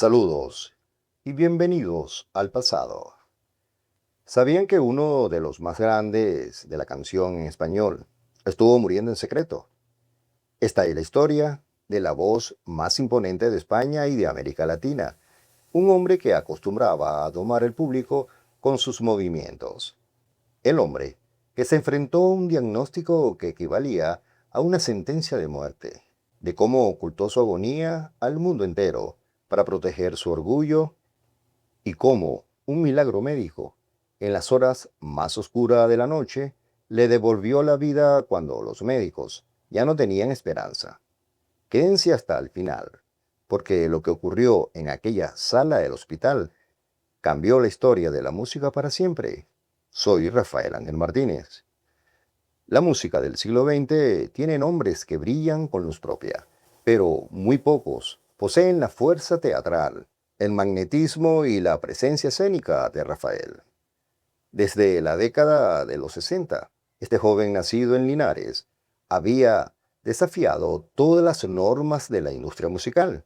Saludos y bienvenidos al pasado. ¿Sabían que uno de los más grandes de la canción en español estuvo muriendo en secreto? Esta es la historia de la voz más imponente de España y de América Latina, un hombre que acostumbraba a domar el público con sus movimientos. El hombre que se enfrentó a un diagnóstico que equivalía a una sentencia de muerte, de cómo ocultó su agonía al mundo entero para proteger su orgullo y cómo un milagro médico, en las horas más oscuras de la noche, le devolvió la vida cuando los médicos ya no tenían esperanza. Quédense hasta el final, porque lo que ocurrió en aquella sala del hospital cambió la historia de la música para siempre. Soy Rafael Ángel Martínez. La música del siglo XX tiene nombres que brillan con luz propia, pero muy pocos poseen la fuerza teatral, el magnetismo y la presencia escénica de Rafael. Desde la década de los 60, este joven nacido en Linares había desafiado todas las normas de la industria musical.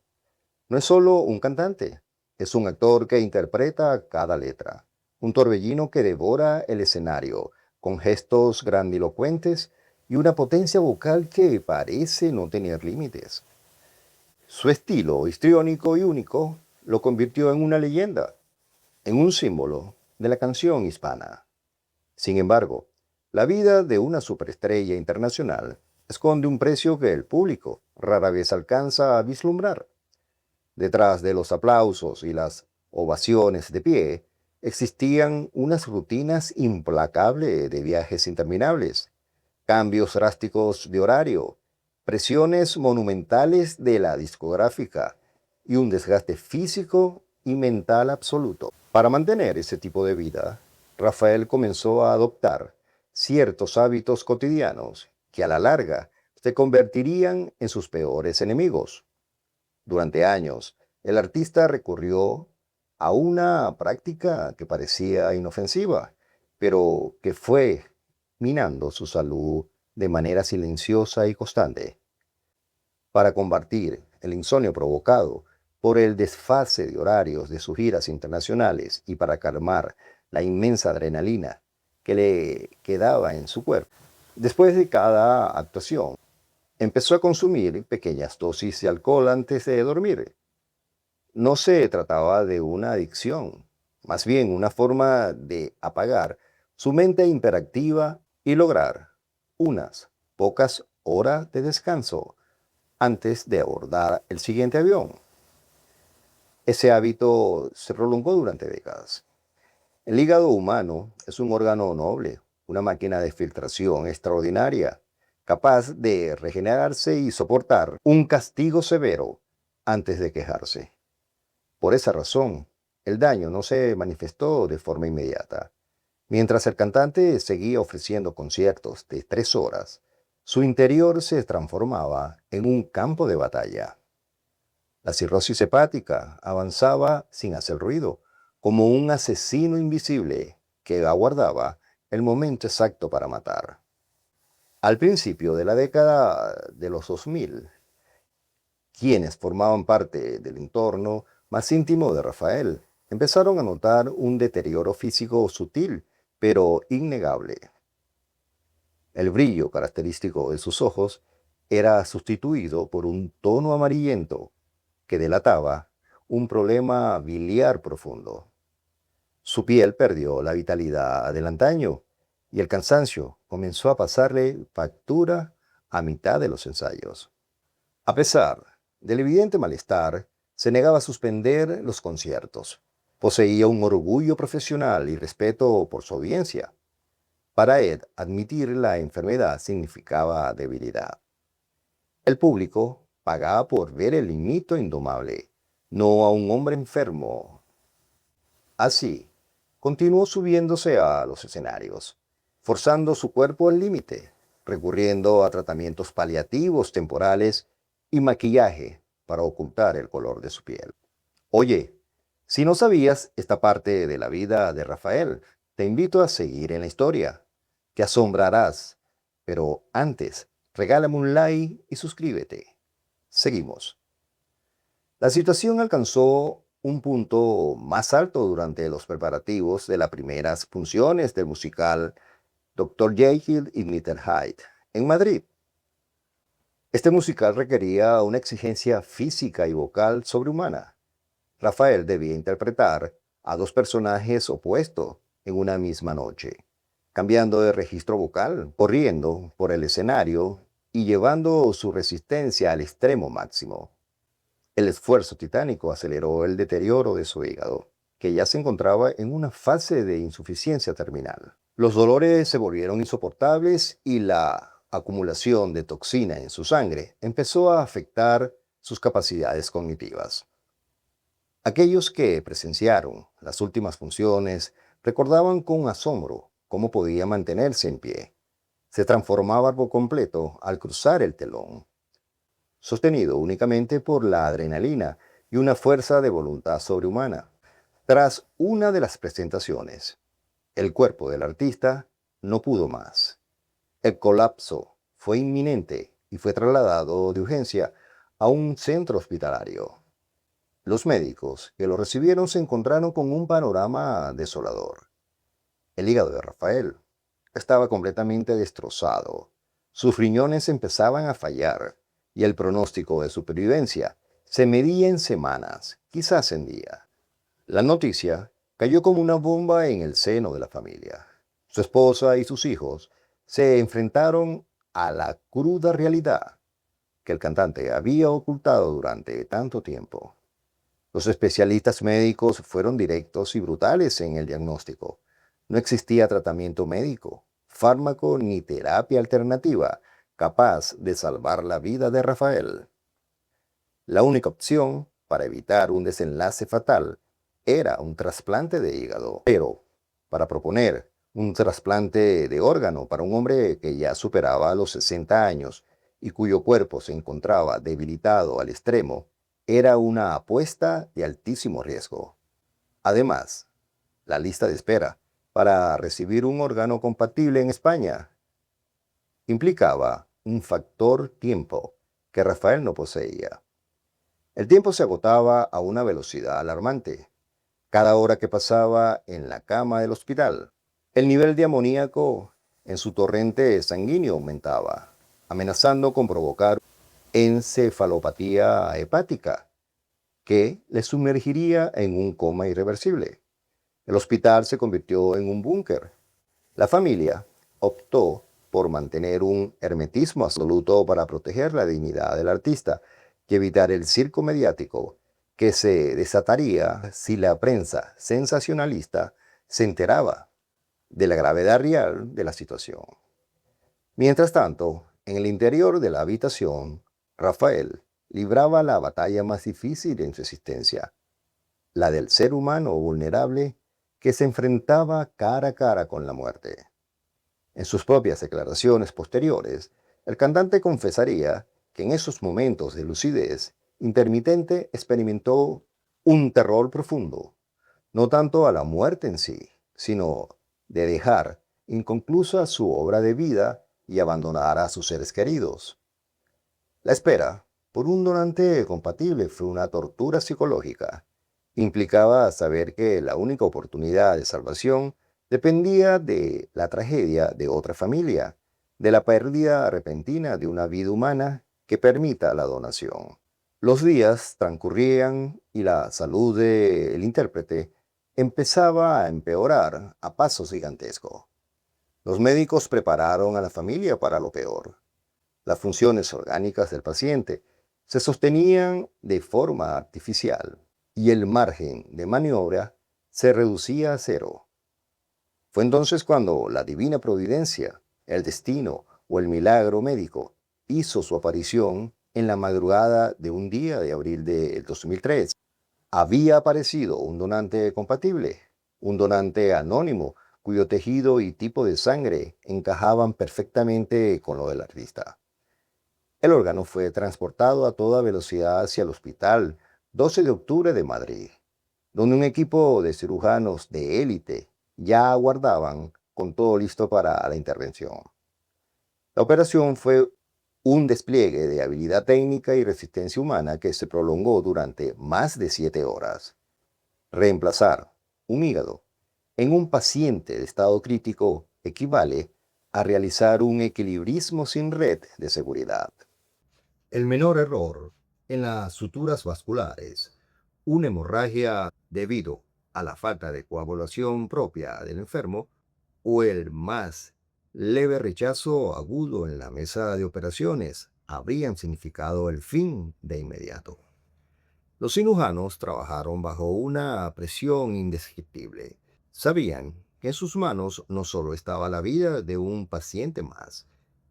No es solo un cantante, es un actor que interpreta cada letra, un torbellino que devora el escenario, con gestos grandilocuentes y una potencia vocal que parece no tener límites. Su estilo histriónico y único lo convirtió en una leyenda, en un símbolo de la canción hispana. Sin embargo, la vida de una superestrella internacional esconde un precio que el público rara vez alcanza a vislumbrar. Detrás de los aplausos y las ovaciones de pie, existían unas rutinas implacables de viajes interminables, cambios drásticos de horario, presiones monumentales de la discográfica y un desgaste físico y mental absoluto. Para mantener ese tipo de vida, Rafael comenzó a adoptar ciertos hábitos cotidianos que a la larga se convertirían en sus peores enemigos. Durante años, el artista recurrió a una práctica que parecía inofensiva, pero que fue minando su salud de manera silenciosa y constante. Para combatir el insomnio provocado por el desfase de horarios de sus giras internacionales y para calmar la inmensa adrenalina que le quedaba en su cuerpo, después de cada actuación, empezó a consumir pequeñas dosis de alcohol antes de dormir. No se trataba de una adicción, más bien una forma de apagar su mente hiperactiva y lograr unas pocas horas de descanso antes de abordar el siguiente avión. Ese hábito se prolongó durante décadas. El hígado humano es un órgano noble, una máquina de filtración extraordinaria, capaz de regenerarse y soportar un castigo severo antes de quejarse. Por esa razón, el daño no se manifestó de forma inmediata. Mientras el cantante seguía ofreciendo conciertos de 3 horas, su interior se transformaba en un campo de batalla. La cirrosis hepática avanzaba sin hacer ruido, como un asesino invisible que aguardaba el momento exacto para matar. Al principio de la década de los 2000, quienes formaban parte del entorno más íntimo de Rafael empezaron a notar un deterioro físico sutil, pero innegable. El brillo característico de sus ojos era sustituido por un tono amarillento que delataba un problema biliar profundo. Su piel perdió la vitalidad del antaño y el cansancio comenzó a pasarle factura a mitad de los ensayos. A pesar del evidente malestar, se negaba a suspender los conciertos. Poseía un orgullo profesional y respeto por su audiencia. Para él, admitir la enfermedad significaba debilidad. El público pagaba por ver el mito indomable, no a un hombre enfermo. Así, continuó subiéndose a los escenarios, forzando su cuerpo al límite, recurriendo a tratamientos paliativos temporales y maquillaje para ocultar el color de su piel. Oye, si no sabías esta parte de la vida de Rafael, te invito a seguir en la historia. Te asombrarás, pero antes, regálame un like y suscríbete. Seguimos. La situación alcanzó un punto más alto durante los preparativos de las primeras funciones del musical Dr. Jekyll y Mr. Hyde en Madrid. Este musical requería una exigencia física y vocal sobrehumana. Rafael debía interpretar a dos personajes opuestos en una misma noche, cambiando de registro vocal, corriendo por el escenario y llevando su resistencia al extremo máximo. El esfuerzo titánico aceleró el deterioro de su hígado, que ya se encontraba en una fase de insuficiencia terminal. Los dolores se volvieron insoportables y la acumulación de toxina en su sangre empezó a afectar sus capacidades cognitivas. Aquellos que presenciaron las últimas funciones recordaban con asombro cómo podía mantenerse en pie. Se transformaba por completo al cruzar el telón, sostenido únicamente por la adrenalina y una fuerza de voluntad sobrehumana. Tras una de las presentaciones, el cuerpo del artista no pudo más. El colapso fue inminente y fue trasladado de urgencia a un centro hospitalario. Los médicos que lo recibieron se encontraron con un panorama desolador. El hígado de Rafael estaba completamente destrozado. Sus riñones empezaban a fallar y el pronóstico de supervivencia se medía en semanas, quizás en días. La noticia cayó como una bomba en el seno de la familia. Su esposa y sus hijos se enfrentaron a la cruda realidad que el cantante había ocultado durante tanto tiempo. Los especialistas médicos fueron directos y brutales en el diagnóstico. No existía tratamiento médico, fármaco ni terapia alternativa capaz de salvar la vida de Rafael. La única opción para evitar un desenlace fatal era un trasplante de hígado. Pero para proponer un trasplante de órgano para un hombre que ya superaba los 60 años y cuyo cuerpo se encontraba debilitado al extremo, era una apuesta de altísimo riesgo. Además, la lista de espera para recibir un órgano compatible en España implicaba un factor tiempo que Rafael no poseía. El tiempo se agotaba a una velocidad alarmante. Cada hora que pasaba en la cama del hospital, el nivel de amoníaco en su torrente sanguíneo aumentaba, amenazando con provocar encefalopatía hepática, que le sumergiría en un coma irreversible. El hospital se convirtió en un búnker. La familia optó por mantener un hermetismo absoluto para proteger la dignidad del artista y evitar el circo mediático que se desataría si la prensa sensacionalista se enteraba de la gravedad real de la situación. Mientras tanto, en el interior de la habitación, Rafael libraba la batalla más difícil en su existencia, la del ser humano vulnerable que se enfrentaba cara a cara con la muerte. En sus propias declaraciones posteriores, el cantante confesaría que en esos momentos de lucidez intermitente experimentó un terror profundo, no tanto a la muerte en sí, sino de dejar inconclusa su obra de vida y abandonar a sus seres queridos. La espera por un donante compatible fue una tortura psicológica. Implicaba saber que la única oportunidad de salvación dependía de la tragedia de otra familia, de la pérdida repentina de una vida humana que permita la donación. Los días transcurrían y la salud del intérprete empezaba a empeorar a pasos gigantescos. Los médicos prepararon a la familia para lo peor. Las funciones orgánicas del paciente se sostenían de forma artificial y el margen de maniobra se reducía a cero. Fue entonces cuando la divina providencia, el destino o el milagro médico hizo su aparición en la madrugada de un día de abril del 2003. Había aparecido un donante compatible, un donante anónimo cuyo tejido y tipo de sangre encajaban perfectamente con lo del artista. El órgano fue transportado a toda velocidad hacia el Hospital 12 de Octubre de Madrid, donde un equipo de cirujanos de élite ya aguardaban con todo listo para la intervención. La operación fue un despliegue de habilidad técnica y resistencia humana que se prolongó durante más de 7 horas. Reemplazar un hígado en un paciente de estado crítico equivale a realizar un equilibrismo sin red de seguridad. El menor error en las suturas vasculares, una hemorragia debido a la falta de coagulación propia del enfermo o el más leve rechazo agudo en la mesa de operaciones habrían significado el fin de inmediato. Los cirujanos trabajaron bajo una presión indescriptible. Sabían que en sus manos no solo estaba la vida de un paciente más,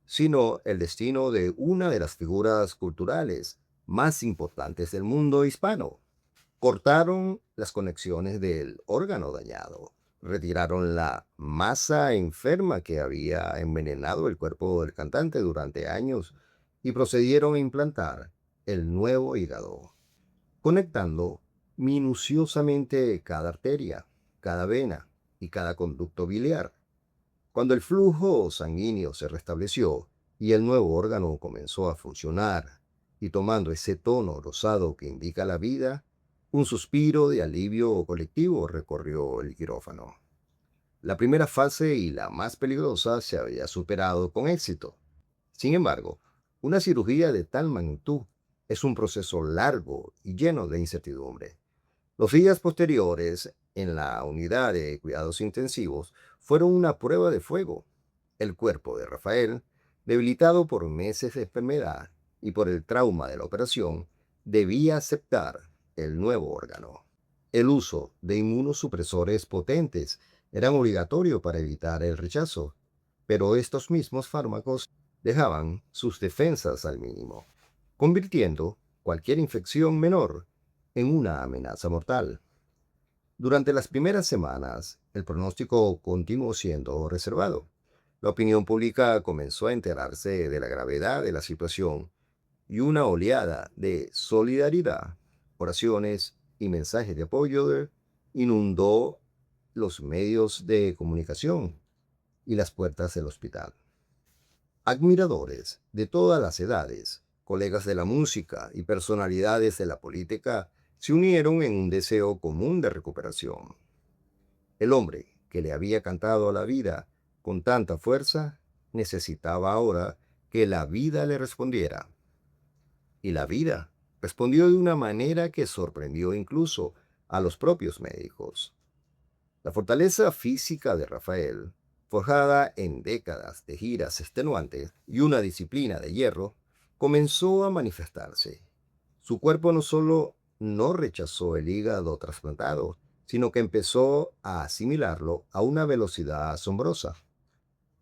sino el destino de una de las figuras culturales más importantes del mundo hispano. Cortaron las conexiones del órgano dañado, retiraron la masa enferma que había envenenado el cuerpo del cantante durante años y procedieron a implantar el nuevo hígado, conectando minuciosamente cada arteria, cada vena y cada conducto biliar. Cuando el flujo sanguíneo se restableció y el nuevo órgano comenzó a funcionar y tomando ese tono rosado que indica la vida, un suspiro de alivio colectivo recorrió el quirófano. La primera fase y la más peligrosa se había superado con éxito. Sin embargo, una cirugía de tal magnitud es un proceso largo y lleno de incertidumbre. Los días posteriores en la unidad de cuidados intensivos fueron una prueba de fuego. El cuerpo de Rafael, debilitado por meses de enfermedad y por el trauma de la operación, debía aceptar el nuevo órgano. El uso de inmunosupresores potentes era obligatorio para evitar el rechazo, pero estos mismos fármacos dejaban sus defensas al mínimo, convirtiendo cualquier infección menor en una amenaza mortal. Durante las primeras semanas, el pronóstico continuó siendo reservado. La opinión pública comenzó a enterarse de la gravedad de la situación y una oleada de solidaridad, oraciones y mensajes de apoyo inundó los medios de comunicación y las puertas del hospital. Admiradores de todas las edades, colegas de la música y personalidades de la política se unieron en un deseo común de recuperación. El hombre que le había cantado a la vida con tanta fuerza necesitaba ahora que la vida le respondiera. Y la vida respondió de una manera que sorprendió incluso a los propios médicos. La fortaleza física de Rafael, forjada en décadas de giras extenuantes y una disciplina de hierro, comenzó a manifestarse. Su cuerpo no solo no rechazó el hígado trasplantado, sino que empezó a asimilarlo a una velocidad asombrosa.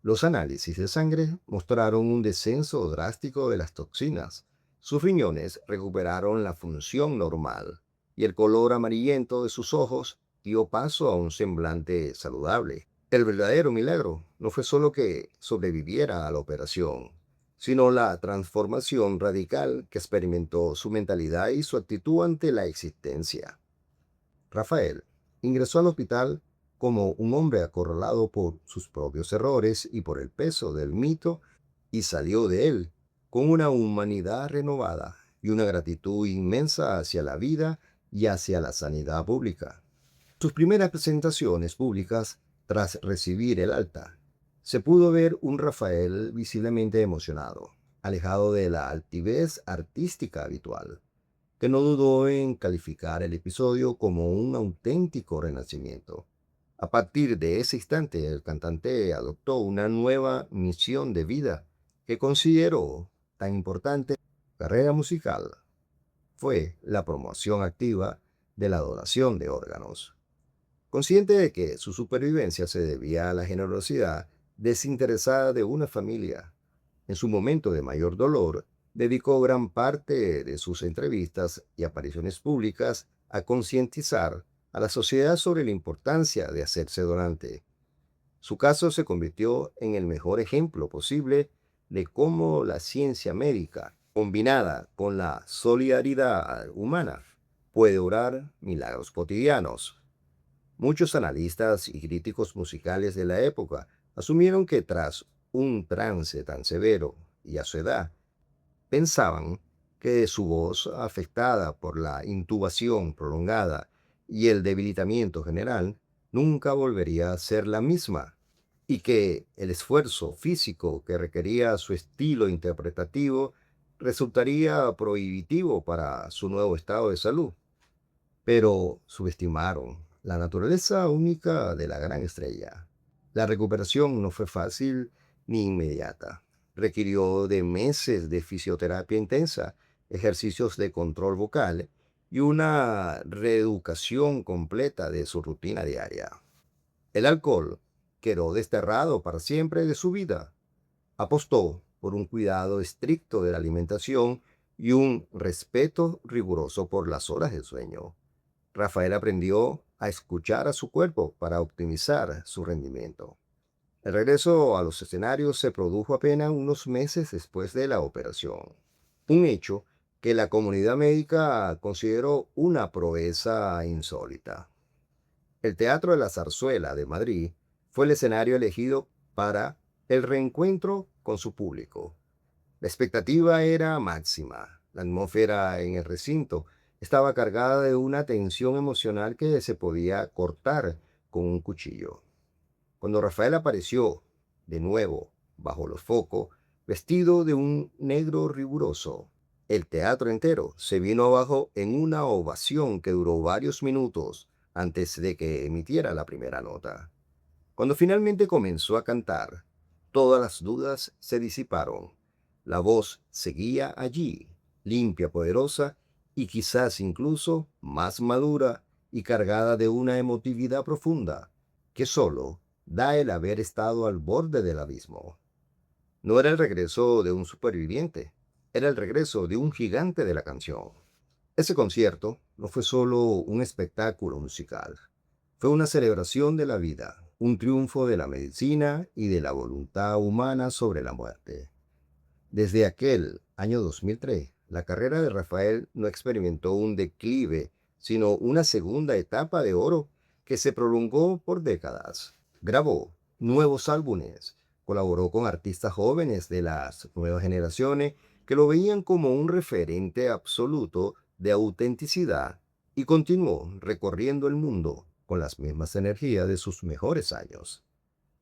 Los análisis de sangre mostraron un descenso drástico de las toxinas. Sus riñones recuperaron la función normal y el color amarillento de sus ojos dio paso a un semblante saludable. El verdadero milagro no fue solo que sobreviviera a la operación, sino la transformación radical que experimentó su mentalidad y su actitud ante la existencia. Rafael ingresó al hospital como un hombre acorralado por sus propios errores y por el peso del mito y salió de él con una humanidad renovada y una gratitud inmensa hacia la vida y hacia la sanidad pública. Sus primeras presentaciones públicas tras recibir el alta, se pudo ver un Rafael visiblemente emocionado, alejado de la altivez artística habitual, que no dudó en calificar el episodio como un auténtico renacimiento. A partir de ese instante, el cantante adoptó una nueva misión de vida que consideró tan importante como su carrera musical. Fue la promoción activa de la donación de órganos. Consciente de que su supervivencia se debía a la generosidad desinteresada de una familia, en su momento de mayor dolor, dedicó gran parte de sus entrevistas y apariciones públicas a concientizar a la sociedad sobre la importancia de hacerse donante. Su caso se convirtió en el mejor ejemplo posible de cómo la ciencia médica, combinada con la solidaridad humana, puede orar milagros cotidianos. Muchos analistas y críticos musicales de la época asumieron que tras un trance tan severo y a su edad, pensaban que su voz, afectada por la intubación prolongada y el debilitamiento general nunca volvería a ser la misma, y que el esfuerzo físico que requería su estilo interpretativo resultaría prohibitivo para su nuevo estado de salud. Pero subestimaron la naturaleza única de la gran estrella. La recuperación no fue fácil ni inmediata. Requirió de meses de fisioterapia intensa, ejercicios de control vocal y una reeducación completa de su rutina diaria. El alcohol quedó desterrado para siempre de su vida. Apostó por un cuidado estricto de la alimentación y un respeto riguroso por las horas de sueño. Rafael aprendió a escuchar a su cuerpo para optimizar su rendimiento. El regreso a los escenarios se produjo apenas unos meses después de la operación, un hecho que la comunidad médica consideró una proeza insólita. El Teatro de la Zarzuela de Madrid fue el escenario elegido para el reencuentro con su público. La expectativa era máxima. La atmósfera en el recinto estaba cargada de una tensión emocional que se podía cortar con un cuchillo. Cuando Rafael apareció de nuevo bajo los focos, vestido de un negro riguroso, el teatro entero se vino abajo en una ovación que duró varios minutos antes de que emitiera la primera nota. Cuando finalmente comenzó a cantar, todas las dudas se disiparon. La voz seguía allí, limpia, poderosa y quizás incluso más madura y cargada de una emotividad profunda que solo da el haber estado al borde del abismo. No era el regreso de un superviviente, era el regreso de un gigante de la canción. Ese concierto no fue solo un espectáculo musical, fue una celebración de la vida, un triunfo de la medicina y de la voluntad humana sobre la muerte. Desde aquel año 2003, la carrera de Rafael no experimentó un declive, sino una segunda etapa de oro que se prolongó por décadas. Grabó nuevos álbumes, colaboró con artistas jóvenes de las nuevas generaciones que lo veían como un referente absoluto de autenticidad y continuó recorriendo el mundo con las mismas energías de sus mejores años.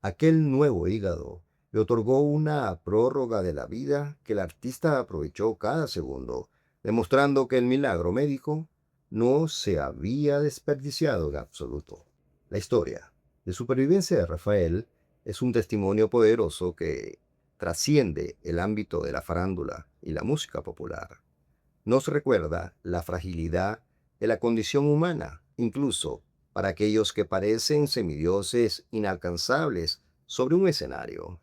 Aquel nuevo hígado le otorgó una prórroga de la vida que el artista aprovechó cada segundo, demostrando que el milagro médico no se había desperdiciado en absoluto. La historia de supervivencia de Rafael es un testimonio poderoso que trasciende el ámbito de la farándula y la música popular. Nos recuerda la fragilidad de la condición humana, incluso para aquellos que parecen semidioses inalcanzables sobre un escenario.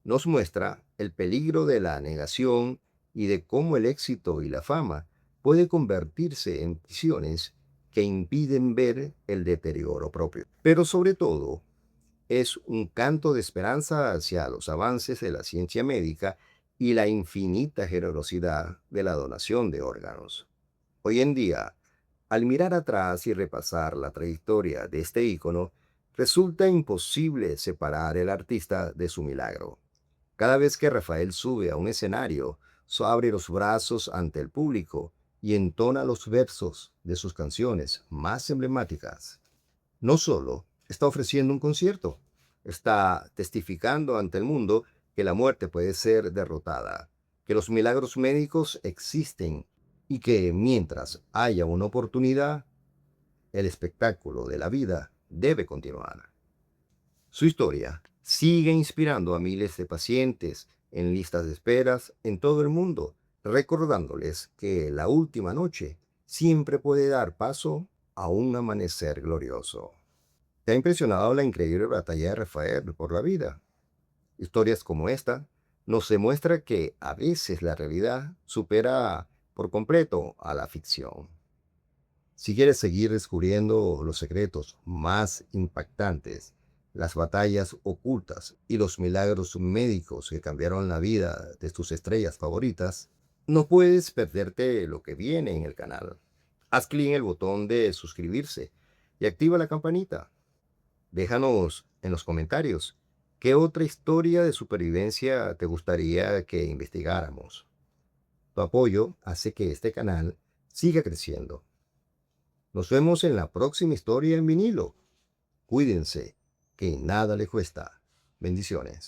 Nos muestra el peligro de la negación y de cómo el éxito y la fama puede convertirse en prisiones que impiden ver el deterioro propio. Pero sobre todo, es un canto de esperanza hacia los avances de la ciencia médica y la infinita generosidad de la donación de órganos. Hoy en día, al mirar atrás y repasar la trayectoria de este ícono, resulta imposible separar el artista de su milagro. Cada vez que Rafael sube a un escenario, abre los brazos ante el público y entona los versos de sus canciones más emblemáticas. No solo está ofreciendo un concierto, está testificando ante el mundo que la muerte puede ser derrotada, que los milagros médicos existen y que mientras haya una oportunidad, el espectáculo de la vida debe continuar. Su historia sigue inspirando a miles de pacientes en listas de esperas en todo el mundo, recordándoles que la última noche siempre puede dar paso a un amanecer glorioso. ¿Te ha impresionado la increíble batalla de Rafael por la vida? Historias como esta nos demuestra que a veces la realidad supera por completo a la ficción. Si quieres seguir descubriendo los secretos más impactantes, las batallas ocultas y los milagros médicos que cambiaron la vida de tus estrellas favoritas, no puedes perderte lo que viene en el canal. Haz clic en el botón de suscribirse y activa la campanita. Déjanos en los comentarios qué otra historia de supervivencia te gustaría que investigáramos. Tu apoyo hace que este canal siga creciendo. Nos vemos en la próxima historia en vinilo. Cuídense, que nada le cuesta. Bendiciones.